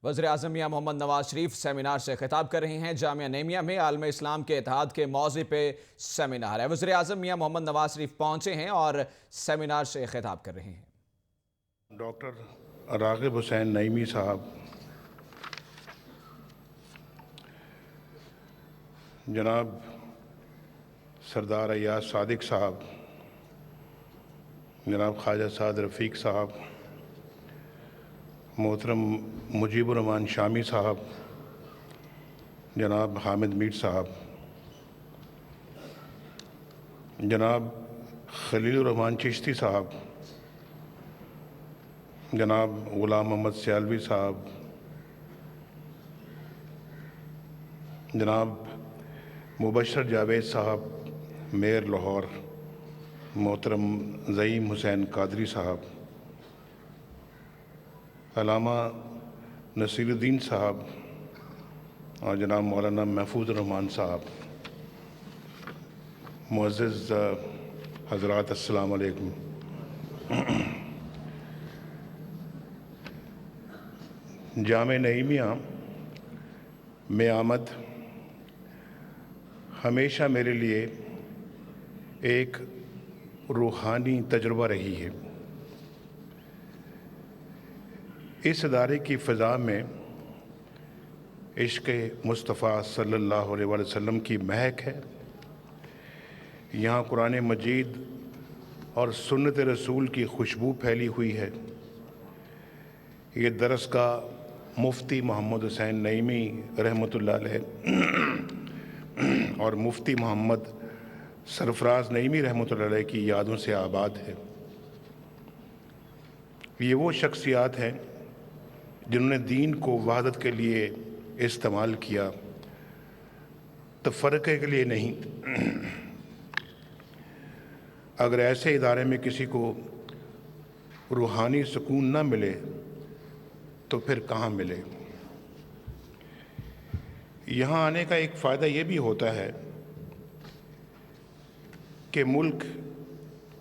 وزیراعظم میاں محمد نواز شریف سیمینار سے خطاب کر رہے ہیں۔ جامعہ نعیمیہ میں عالم اسلام کے اتحاد کے موضوع پہ سیمینار ہے۔ وزیراعظم میاں محمد نواز شریف پہنچے ہیں اور سیمینار سے خطاب کر رہے ہیں۔ ڈاکٹر راغب حسین نعیمی صاحب، جناب سردار ایاز صادق صاحب، جناب خواجہ سعد رفیق صاحب، محترم مجیب الرحمان شامی صاحب، جناب حامد میر صاحب، جناب خلیل الرحمان چشتی صاحب، جناب غلام محمد سیالوی صاحب، جناب مبشر جاوید صاحب میئر لاہور، محترم زعیم حسین قادری صاحب، علامہ نصیر الدین صاحب اور جناب مولانا محفوظ الرحمان صاحب، معزز حضرات السلام علیکم۔ جامعہ نعیمیہ میں آمد ہمیشہ میرے لیے ایک روحانی تجربہ رہی ہے۔ اس ادارے کی فضا میں عشق مصطفیٰ صلی اللہ علیہ وسلم کی مہک ہے۔ یہاں قرآن مجید اور سنت رسول کی خوشبو پھیلی ہوئی ہے۔ یہ درسگاہ مفتی محمد حسین نعیمی رحمۃ اللہ علیہ اور مفتی محمد سرفراز نعیمی رحمۃ اللہ علیہ کی یادوں سے آباد ہے۔ یہ وہ شخصیات ہیں جنہوں نے دین کو وحدت کے لیے استعمال کیا، تفرقے کے لیے نہیں۔ اگر ایسے ادارے میں کسی کو روحانی سکون نہ ملے تو پھر کہاں ملے؟ یہاں آنے کا ایک فائدہ یہ بھی ہوتا ہے کہ ملک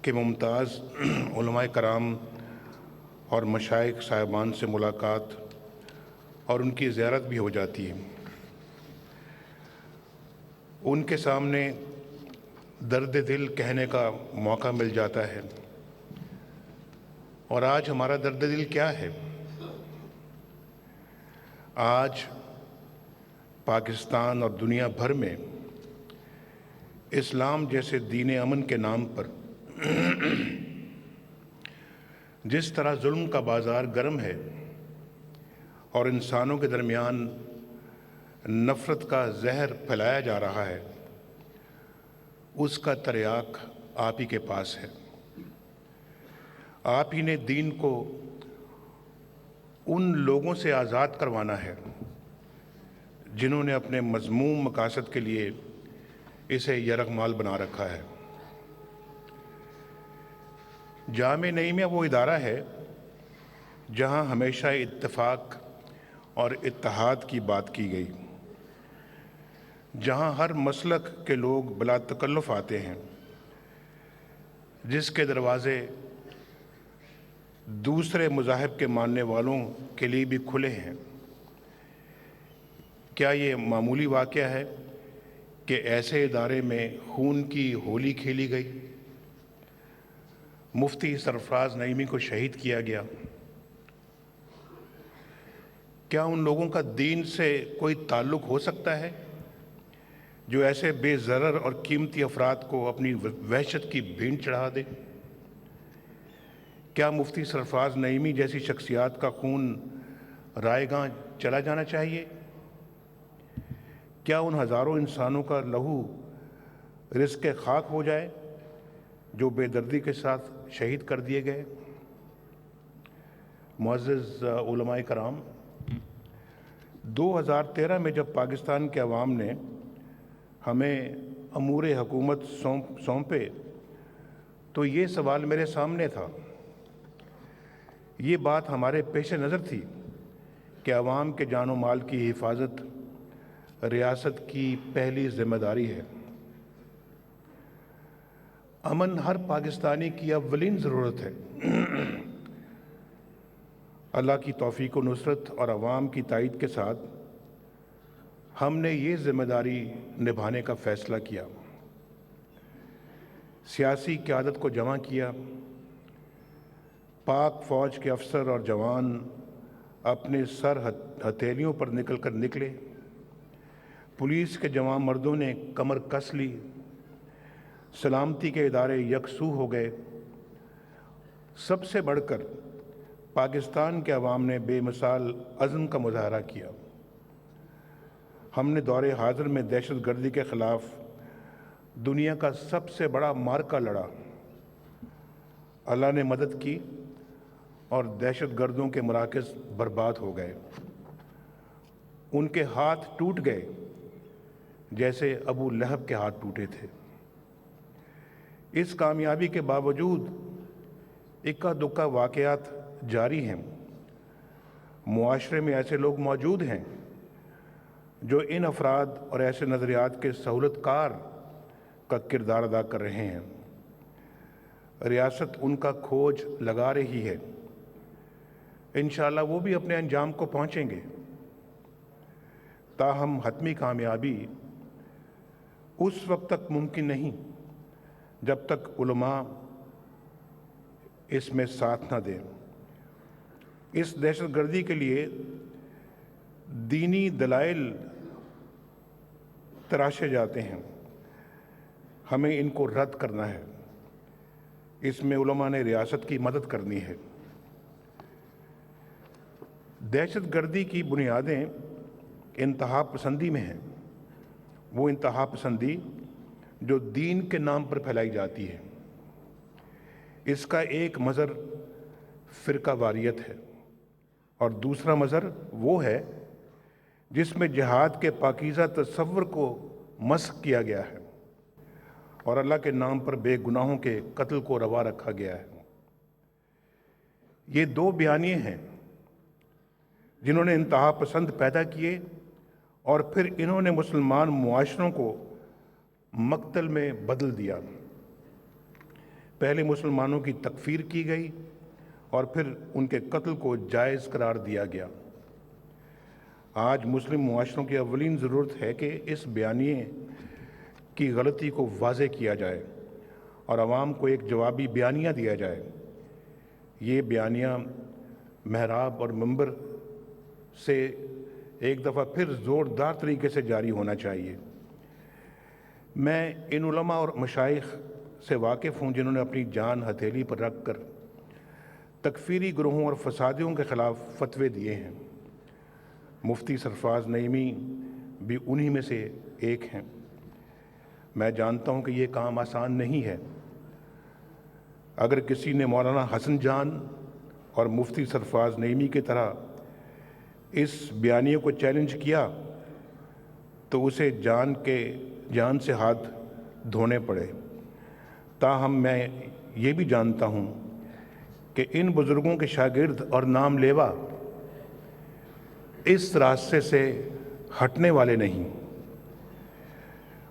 کے ممتاز علماء کرام اور مشائخ صاحبان سے ملاقات اور ان کی زیارت بھی ہو جاتی ہے۔ ان کے سامنے درد دل کہنے کا موقع مل جاتا ہے۔ اور آج ہمارا درد دل کیا ہے؟ آج پاکستان اور دنیا بھر میں اسلام جیسے دین امن کے نام پر جس طرح ظلم کا بازار گرم ہے اور انسانوں کے درمیان نفرت کا زہر پھیلایا جا رہا ہے، اس کا تریاق آپ ہی کے پاس ہے۔ آپ ہی نے دین کو ان لوگوں سے آزاد کروانا ہے جنہوں نے اپنے مذموم مقاصد کے لیے اسے یرغمال بنا رکھا ہے۔ جامعہ نعیمیہ وہ ادارہ ہے جہاں ہمیشہ اتفاق اور اتحاد کی بات کی گئی، جہاں ہر مسلک کے لوگ بلا تکلف آتے ہیں، جس کے دروازے دوسرے مذاہب کے ماننے والوں کے لیے بھی کھلے ہیں۔ کیا یہ معمولی واقعہ ہے کہ ایسے ادارے میں خون کی ہولی کھیلی گئی، مفتی سرفراز نعیمی کو شہید کیا گیا؟ کیا ان لوگوں کا دین سے کوئی تعلق ہو سکتا ہے جو ایسے بے ضرر اور قیمتی افراد کو اپنی وحشت کی بھینٹ چڑھا دے؟ کیا مفتی سرفراز نعیمی جیسی شخصیات کا خون رائے گاں چلا جانا چاہیے؟ کیا ان ہزاروں انسانوں کا لہو رزق خاک ہو جائے جو بے دردی کے ساتھ شہید کر دیے گئے؟ معزز علماء کرام، 2013 میں جب پاکستان کے عوام نے ہمیں امور حکومت سونپے تو یہ سوال میرے سامنے تھا، یہ بات ہمارے پیش نظر تھی کہ عوام کے جان و مال کی حفاظت ریاست کی پہلی ذمہ داری ہے۔ امن ہر پاکستانی کی اولین ضرورت ہے۔ अल्लाह की तौफीक व नुसरत और अवाम की तायद के साथ हमने ये जिम्मेदारी निभाने का फ़ैसला किया। सियासी क़यादत को जमा किया। पाक फ़ौज के अफसर और जवान अपने सर हथेलियों पर निकले। पुलिस के जवान मर्दों ने कमर कस ली। सलामती के इदारे यकसू हो गए। सबसे बढ़कर पाकिस्तान के अवाम ने बेमिसाल अज़्म का मुज़ाहरा किया। हमने दौरे हाज़िर में दहशतगर्दी के ख़िलाफ़ दुनिया का सबसे बड़ा मार्का लड़ा। अल्लाह ने मदद की और दहशतगर्दों के मराकज़ बर्बाद हो गए। उनके हाथ टूट गए जैसे अबू लहब के हाथ टूटे थे। इस कामयाबी के बावजूद इक्का दुक्का वाक़यात जारी हैं। मुआशरे में ऐसे लोग मौजूद हैं जो इन अफराद और ऐसे नज़रियात के सहूलतकार का किरदार अदा कर रहे हैं। रियासत उनका खोज लगा रही है। इंशाअल्लाह वो भी अपने अंजाम को पहुँचेंगे। ताहम हतमी कामयाबी उस वक्त तक मुमकिन नहीं जब तक उलमा इसमें साथ न दें। इस दहशतगर्दी के लिए दीनी दलाइल तराशे जाते हैं। हमें इनको रद्द करना है। इसमें उलमा ने रियासत की मदद करनी है। दहशतगर्दी की बुनियादें इंतहा पसंदी में हैं। वो इंतहा पसंदी जो दीन के नाम पर फैलाई जाती है। इसका एक मज़र फ़िरका वारियत है और दूसरा मज़र वो है जिसमें जिहाद के पाकीज़ा तसव्वुर को मस्ख़ किया गया है और अल्लाह के नाम पर बेगुनाहों के कत्ल को रवा रखा गया है। ये दो बयानिए हैं जिन्होंने इंतहा पसंद पैदा किए और फिर इन्होंने मुसलमान मुआशरों को मक्तल में बदल दिया। पहले मुसलमानों की तकफीर की गई और फिर उनके कत्ल को जायज़ करार दिया गया। आज मुस्लिम मुआशरों की अव्वलीन ज़रूरत है कि इस बयानिए की गलती को वाज़े किया जाए और आवाम को एक जवाबी बयानिया दिया जाए। ये बयानिया महराब और मंबर से एक दफ़ा फिर ज़ोरदार तरीके से जारी होना चाहिए। मैं इन उलमा और मशाइख से वाकिफ़ हूँ जिन्होंने अपनी जान हथेली पर रख कर तकफ़ीरी ग्रोहों और फसादियों के ख़िलाफ़ फतवे दिए हैं। मुफ्ती सरफराज नईमी भी उन्हीं में से एक हैं। मैं जानता हूँ कि ये काम आसान नहीं है। अगर किसी ने मौलाना हसन जान और मुफ्ती सरफराज नईमी की तरह इस बयानिए को चैलेंज किया तो उसे जान से हाथ धोने पड़े। ताहम मैं ये भी जानता हूँ कि इन बुज़ुर्गों के शागिर्द और नाम लेवा इस रास्ते से हटने वाले नहीं।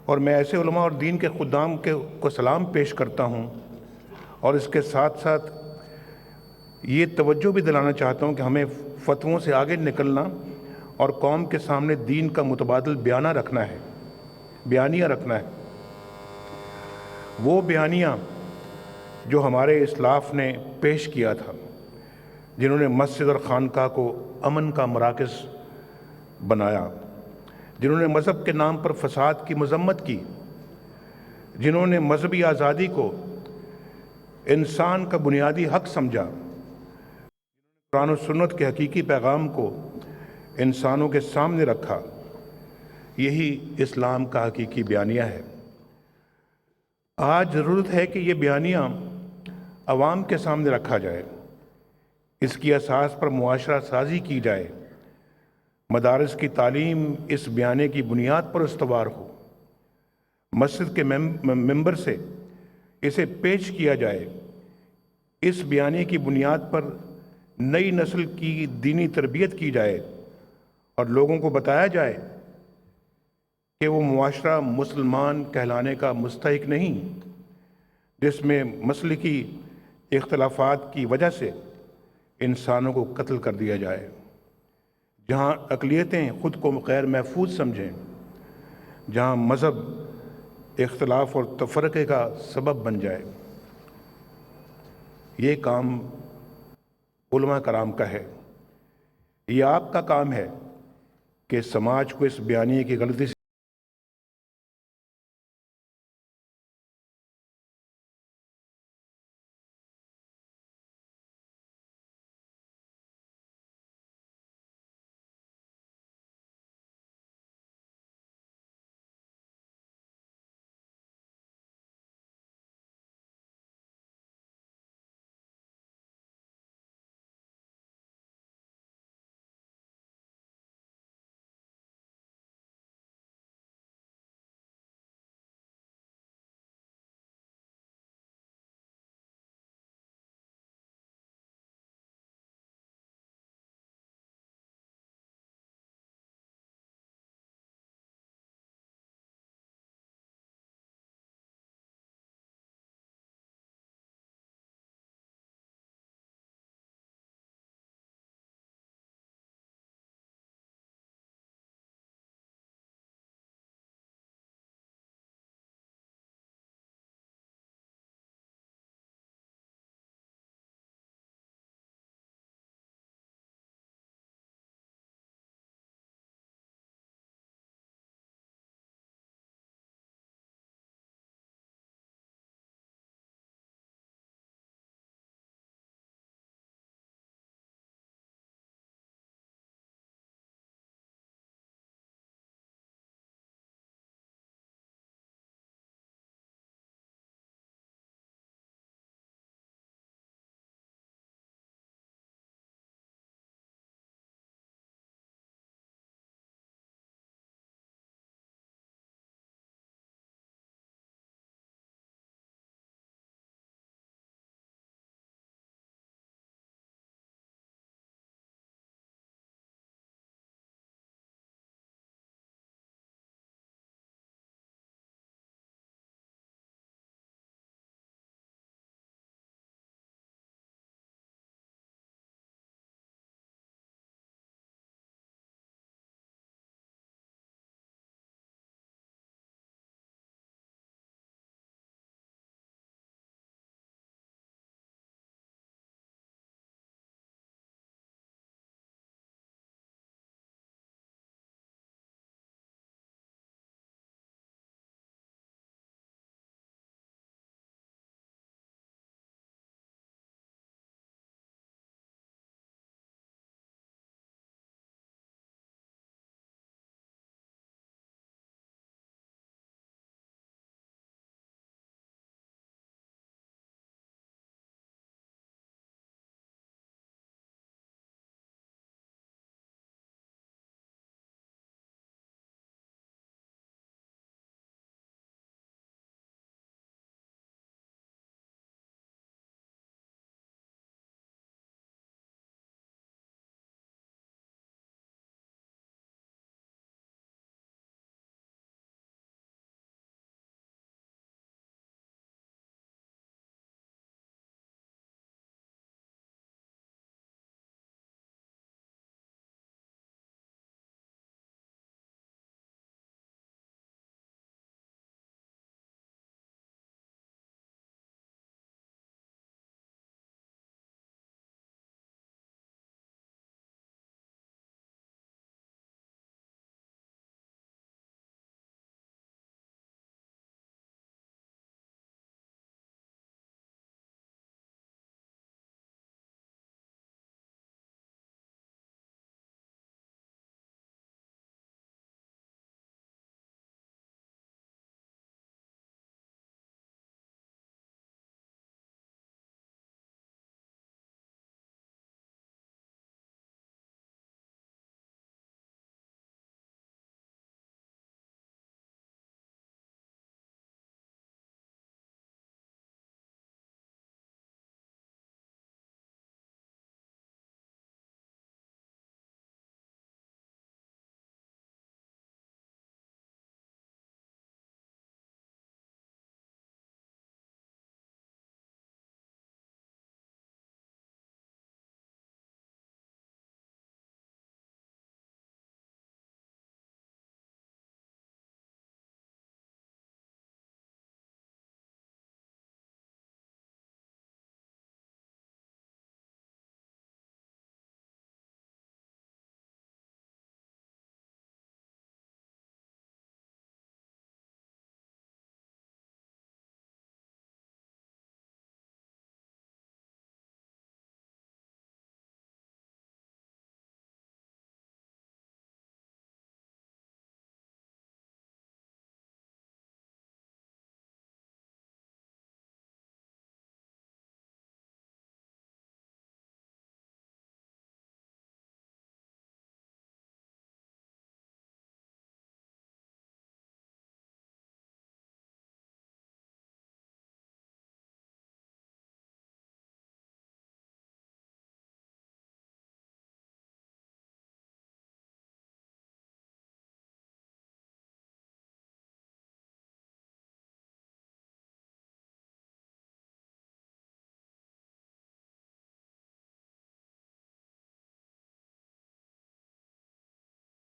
और मैं ऐसे उलमा और दीन के खुदाम को सलाम पेश करता हूँ और इसके साथ साथ ये तवज्जो भी दिलाना चाहता हूँ कि हमें फतवों से आगे निकलना और कौम के सामने दीन का मुतबादिल बयानिया रखना है। वो बयानिया जो हमारे इस्लाफ ने पेश किया था, जिन्होंने मस्जिद और खानका को अमन का मराकज़ बनाया, जिन्होंने मज़हब के नाम पर फसाद की मज़म्मत की, जिन्होंने मज़हबी आज़ादी को इंसान का बुनियादी हक़ समझा, कुरान और सुन्नत के हकीकी पैगाम को इंसानों के सामने रखा, यही इस्लाम का हकीकी बयानिया है। आज ज़रूरत है कि ये बयानिया अवाम के सामने रखा जाए, इसकी असास पर मुआशरा साजी की जाए, मदारस की तालीम इस बयाने की बुनियाद पर इस्तवार हो, मस्जिद के मेंबर से इसे पेश किया जाए। इस बयाने की बुनियाद पर नई नस्ल की दीनी तरबियत की जाए और लोगों को बताया जाए कि वो मुआशरा मुसलमान कहलाने का मुस्तहिक नहीं, जिसमें मसलकी इख्तलाफात की वजह से इंसानों को कत्ल कर दिया जाए, जहाँ अक़लियतें ख़ुद को गैर महफूज समझें, जहाँ मज़हब इख्तलाफ और तफ़रक़े का सबब बन जाए। ये काम उलमा कराम का है। ये आपका काम है कि समाज को इस बयानिए की गलती